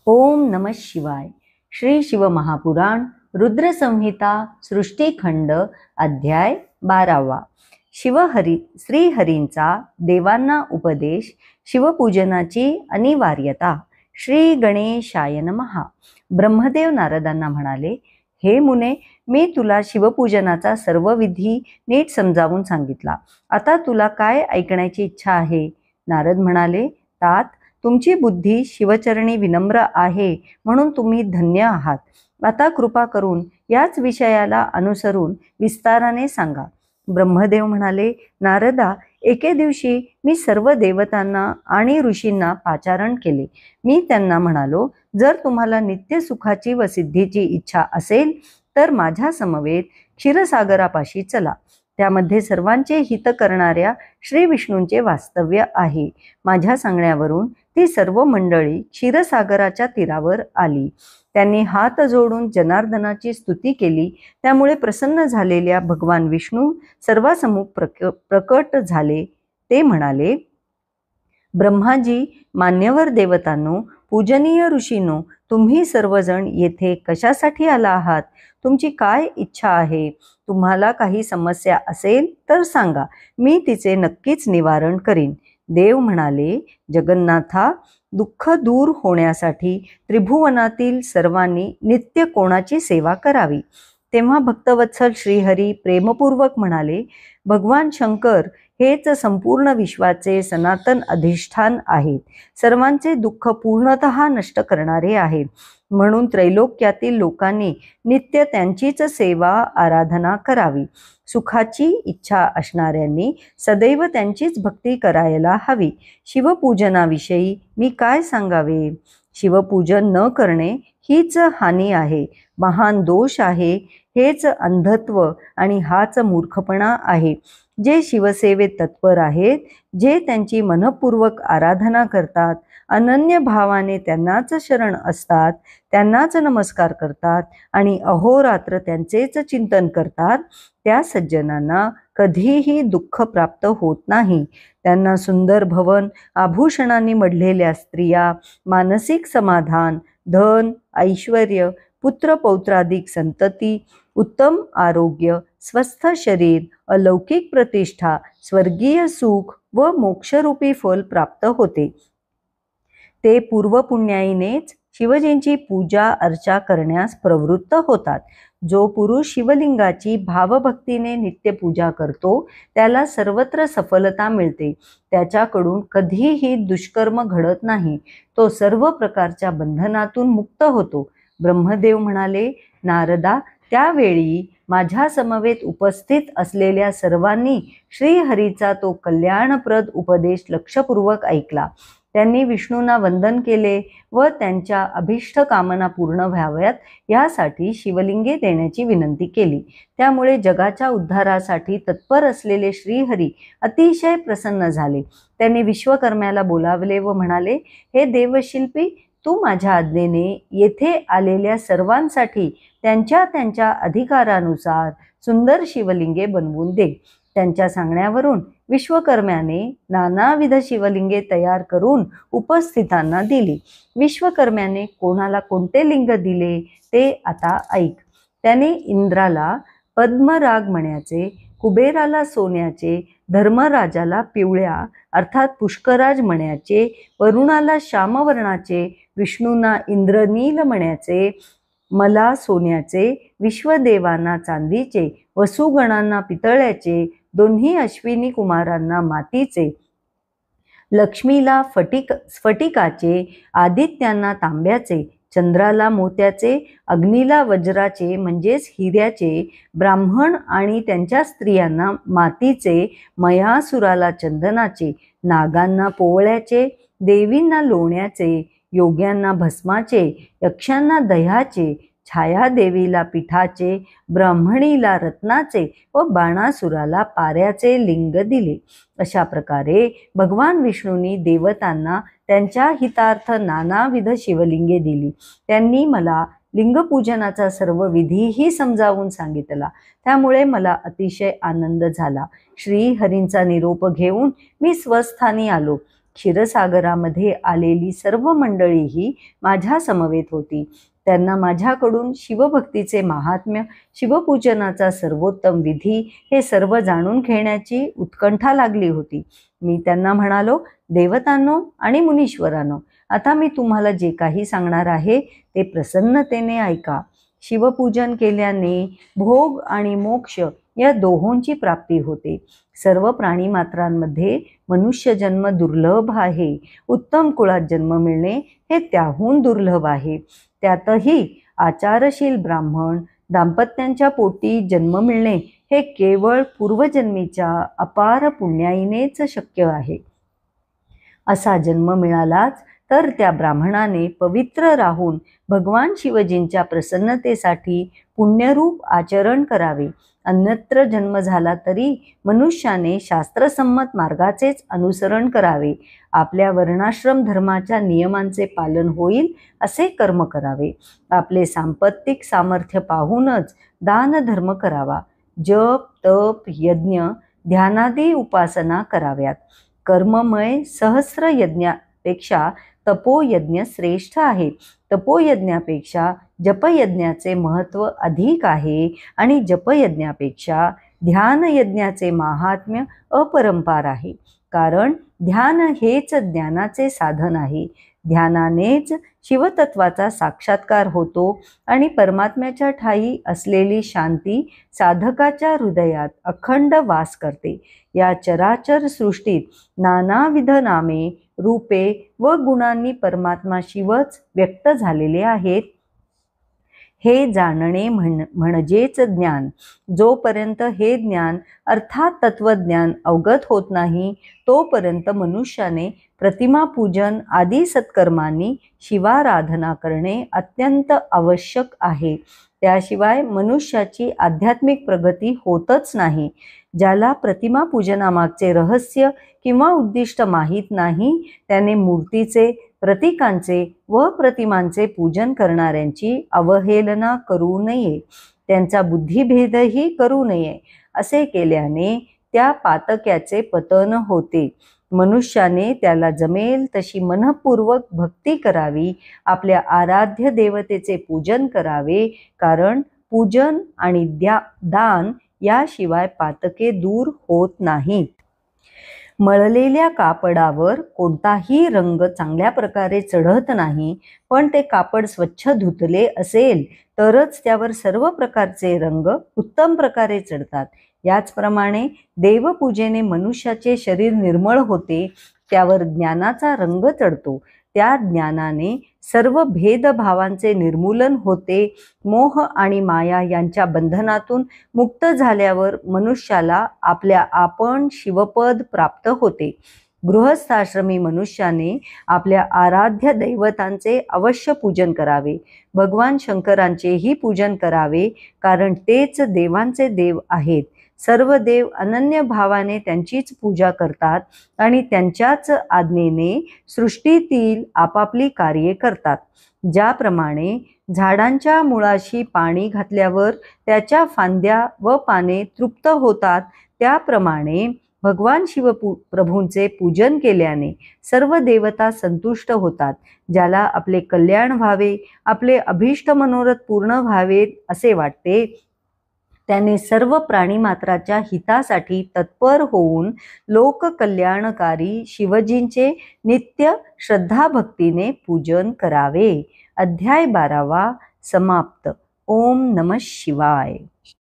ओम नमः शिवाय. श्री शिवमहापुराण रुद्रसंहिता सृष्टीखंड अध्याय 12. शिवहरी श्रीहरींचा देवांना उपदेश, शिवपूजनाची अनिवार्यता. श्री गणेशाय नमः. ब्रह्मदेव नारदांना म्हणाले, हे मुने, मी तुला शिवपूजनाचा सर्व विधी नीट समजावून सांगितला. आता तुला काय ऐकण्याची इच्छा आहे? नारद म्हणाले, तात, तुमची बुद्धी शिवचरणी विनम्र आहे म्हणून तुम्ही धन्य आहात. आता कृपा करून याच विषयाला अनुसरून विस्ताराने सांगा. ब्रह्मदेव म्हणाले, नारदा, एके दिवशी मी सर्व देवतांना आणि ऋषींना पाचारण केले. मी त्यांना म्हणालो, जर तुम्हाला नित्य सुखाची व सिद्धीची इच्छा असेल तर माझ्या समवेत क्षीरसागरापाशी चला. त्यामध्ये सर्वांचे हित करणाऱ्या श्री विष्णूंचे वास्तव्य आहे. माझ्या सांगण्यावरून ती सर्व मंडळी क्षीरसागराच्या तीरावर आली. त्यांनी हात जोडून जनार्दनाची स्तुती केली. त्यामुळे प्रसन्न झालेल्या भगवान विष्णू सर्वासमोर प्रकट झाले. ते म्हणाले, ब्रह्माजी, मान्यवर देवतांनो, पूजनीय ऋषींनो, तुम्ही सर्वजण येथे कशासाठी आला आहात? तुमची काय इच्छा आहे? तुम्हाला काही समस्या असेल तर सांगा, मी तिचे नक्कीच निवारण करीन. देव म्हणाले, जगन्नाथा, दुःख दूर होण्यासाठी त्रिभुवनातील सर्वांनी नित्य कोणाची सेवा करावी? तेव्हा भक्तवत्सल श्रीहरी प्रेमपूर्वक म्हणाले, भगवान शंकर हेच संपूर्ण विश्वाचे सनातन अधिष्ठान आहेत. सर्वांचे दुःख पूर्णतः नष्ट करणारे आहेत. म्हणून त्रैलोक्यातील लोकांनी नित्य त्यांचीच सेवा आराधना करावी. सुखाची इच्छा असणाऱ्यांनी सदैव त्यांचीच भक्ती करायला हवी. शिवपूजनाविषयी मी काय सांगावे? शिवपूजन न करणे हीच हानी आहे, महान दोष आहे. हेच अंधत्व आणि हाच मूर्खपणा आहे. जे शिवसेवेत तत्पर आहेत, जे त्यांची मनपूर्वक आराधना करतात, अनन्य भावाने त्यांनाच शरण असतात, त्यांनाच नमस्कार करतात आणि अहोरात्र त्यांचेच चिंतन करतात, त्या सज्जनांना कधीही दुःख प्राप्त होत नाही. त्यांना सुंदर भवन, आभूषणांनी मढलेल्या स्त्रिया, मानसिक समाधान, धन, ऐश्वर्य, पुत्र पौत्राधिक संतती, उत्तम आरोग्य, स्वस्थ शरीर, अलौकिक प्रतिष्ठा, स्वर्गीय सुख व मोक्षरूपी फल प्राप्त होते. ते पूर्वपुण्याईनेच शिवजींची पूजा अर्चा करण्यास प्रवृत्त होतात. जो पुरुष शिवलिंगाची भावभक्तीने नित्य पूजा करतो त्याला सर्वत्र सफलता मिळते. त्याच्याकडून कधीही दुष्कर्म घडत नाही. तो सर्व प्रकारच्या बंधनातून मुक्त होतो. ब्रह्मदेव म्हणाले, नारदा, त्यावेळी माझ्या समवेत उपस्थित असलेल्या सर्वांनी श्रीहरीचा तो कल्याणप्रद उपदेश लक्षपूर्वक ऐकला. त्यांनी विष्णूंना वंदन केले व त्यांच्या अभिष्ट कामना पूर्ण व्हाव्यात यासाठी शिवलिंगे देण्याची विनंती केली. त्यामुळे जगाच्या उद्धारासाठी तत्पर असलेले श्रीहरी अतिशय प्रसन्न झाले. त्यांनी विश्वकर्म्याला बोलावले व म्हणाले, हे देवशिल्पी, तू माझ्या आज्ञेने येथे आलेल्या सर्वांसाठी त्यांच्या त्यांच्या अधिकारानुसार सुंदर शिवलिंगे बनवून दे. त्यांच्या सांगण्यावरून विश्वकर्म्याने नानाविध शिवलिंगे तयार करून उपस्थितांना दिली. विश्वकर्म्याने कोणाला कोणते लिंग दिले ते आता ऐक. त्याने इंद्राला पद्मराग मण्याचे, कुबेराला सोन्याचे, धर्मराजाला पिवळ्या अर्थात पुष्कराज मण्याचे, वरुणाला श्यामवर्णाचे, विष्णूंना इंद्रनील मण्याचे, मला सोन्याचे, विश्वदेवांना चांदीचे, वसुगणांना पितळ्याचे, दोन्ही अश्विनी कुमारांना मातीचे, लक्ष्मीला स्फटिकाचे, आदित्यांना तांब्याचे, चंद्राला मोत्याचे, अग्नीला वज्राचे म्हणजेच हिऱ्याचे, ब्राह्मण आणि त्यांच्या स्त्रियांना मातीचे, मयासुराला चंदनाचे, नागांना पोवळ्याचे, देवींना लोण्याचे, योग्यांना भस्माचे, यक्षांना दह्याचे, छायादेवीला पिठाचे, ब्राह्मणीला रत्नाचे व बाणासुराला पाऱ्याचे लिंग दिले. अशा प्रकारे भगवान विष्णूंनी देवतांना त्यांच्या हितार्थ नानाविध शिवलिंगे दिली. त्यांनी मला लिंगपूजनाचा सर्व विधीही समजावून सांगितला. त्यामुळे मला अतिशय आनंद झाला. श्रीहरींचा निरोप घेऊन मी स्वस्थानी आलो. क्षीरसागरामध्ये आलेली सर्व मंडळीही माझ्या समवेत होती. त्यांना माझ्याकडून शिवभक्तीचे महात्म्य, शिवपूजनाचा सर्वोत्तम विधी हे सर्व जाणून घेण्याची उत्कंठा लागली होती. मी त्यांना म्हणालो, देवतांनो आणि मुनीश्वरांनो, आता मी तुम्हाला जे काही सांगणार आहे ते प्रसन्नतेने ऐका. शिवपूजन केल्याने भोग आणि मोक्ष या दोहोंची प्राप्ती होते. सर्व प्राणीमात्रांमध्ये मनुष्य जन्म दुर्लभ आहे. उत्तम कुळात जन्म मिळणे हे त्याहून दुर्लभ आहे. त्यातही आचारशील ब्राह्मण दाम्पत्यांच्या पोटी जन्म मिळणे हे केवळ पूर्वजन्मीच्या अपार पुण्याईनेच शक्य आहे. असा जन्म मिळालाच तर त्या ब्राह्मणाने पवित्र राहून भगवान शिवजींच्या प्रसन्नतेसाठी पुण्यरूप आचरण करावे. अन्यत्र जन्म झाला तरी मनुष्याने शास्त्रसंमत मार्गाचेच अनुसरण करावे. आपल्या वर्णाश्रम धर्माच्या नियमांचे पालन होईल असे कर्म करावे. आपले सांपत्तिक सामर्थ्य पाहूनच दान धर्म करावा. जप, तप, यज्ञ, ध्यानादी उपासना कराव्यात. कर्ममय सहस्र यज्ञापेक्षा तपोयज्ञ श्रेष्ठ आहे. तपोयज्ञापेक्षा जपयज्ञाचे महत्त्व अधिक आहे आणि जपयज्ञापेक्षा ध्यानयज्ञाचे महात्म्य अपरंपार आहे. कारण ध्यान हेच ज्ञानाचे साधन आहे. ध्यानानेच शिवतत्वाचा साक्षात्कार होतो आणि परमात्म्याच्या ठायी असलेली शांती साधकाच्या हृदयात अखंड वास करते. या चराचर सृष्टीत नानाविध नामे, रूपे व गुणांनी परमात्मा शिवच व्यक्त झालेले आहेत. हे जाणणे म्हणजेच ज्ञान. जोपर्यंत हे ज्ञान अर्थात तत्वज्ञान अवगत होत नाही तोपर्यंत मनुष्याने प्रतिमापूजन आदी सत्कर्मांनी शिवाराधना करणे अत्यंत आवश्यक आहे. त्याशिवाय मनुष्याची आध्यात्मिक प्रगती होतच नाही. ज्याला प्रतिमापूजनामागचे रहस्य किंवा उद्दिष्ट माहीत नाही त्याने मूर्तीचे, प्रतीकांचे व प्रतिमांचे पूजन करणाऱ्यांची अवहेलना करू नये. त्यांचा बुद्धिभेदही करू नये. असे केल्याने त्या पातक्याचे पतन होते. मनुष्याने त्याला जमेल तशी मनःपूर्वक भक्ती करावी. आपल्या आराध्य देवतेचे पूजन करावे. कारण पूजन आणि दान याशिवाय पातके दूर होत नाहीत. मळलेल्या कापडावर कोणताही रंग चांगल्या प्रकारे चढत नाही, पण ते कापड स्वच्छ धुतले असेल तरच त्यावर सर्व प्रकारचे रंग उत्तम प्रकारे चढतात. याचप्रमाणे देवपूजेने मनुष्याचे शरीर निर्मळ होते. त्यावर ज्ञानाचा रंग चढतो. त्या ज्ञानाने सर्व भेदभावांचे निर्मूलन होते. मोह आणि माया यांच्या बंधनातून मुक्त झाल्यावर मनुष्याला आपल्या आपण शिवपद प्राप्त होते. गृहस्थाश्रमी मनुष्याने आपल्या आराध्य दैवतांचे अवश्य पूजन करावे. भगवान शंकरांचेही पूजन करावे, कारण तेच देवांचे देव आहेत. सर्व देव अनन्य भावाने त्यांचीच पूजा करतात आणि त्यांच्याच आज्ञेने सृष्टीतील आपापली कार्ये करतात. ज्याप्रमाणे झाडांच्या मुळाशी पाणी घातल्यावर त्याच्या फांद्या व पाने तृप्त होतात, त्याप्रमाणे भगवान शिवप्रभूंचे पूजन केल्याने सर्व देवता संतुष्ट होतात. ज्याला आपले कल्याण व्हावे, आपले अभीष्ट मनोरथ पूर्ण व्हावेत असे वाटते, त्याने सर्व प्राणीमात्राच्या हितासाठी तत्पर होऊन लोककल्याणकारी शिवजींचे नित्य श्रद्धाभक्तीने पूजन करावे. अध्याय 12 समाप्त. ओम नमः शिवाय.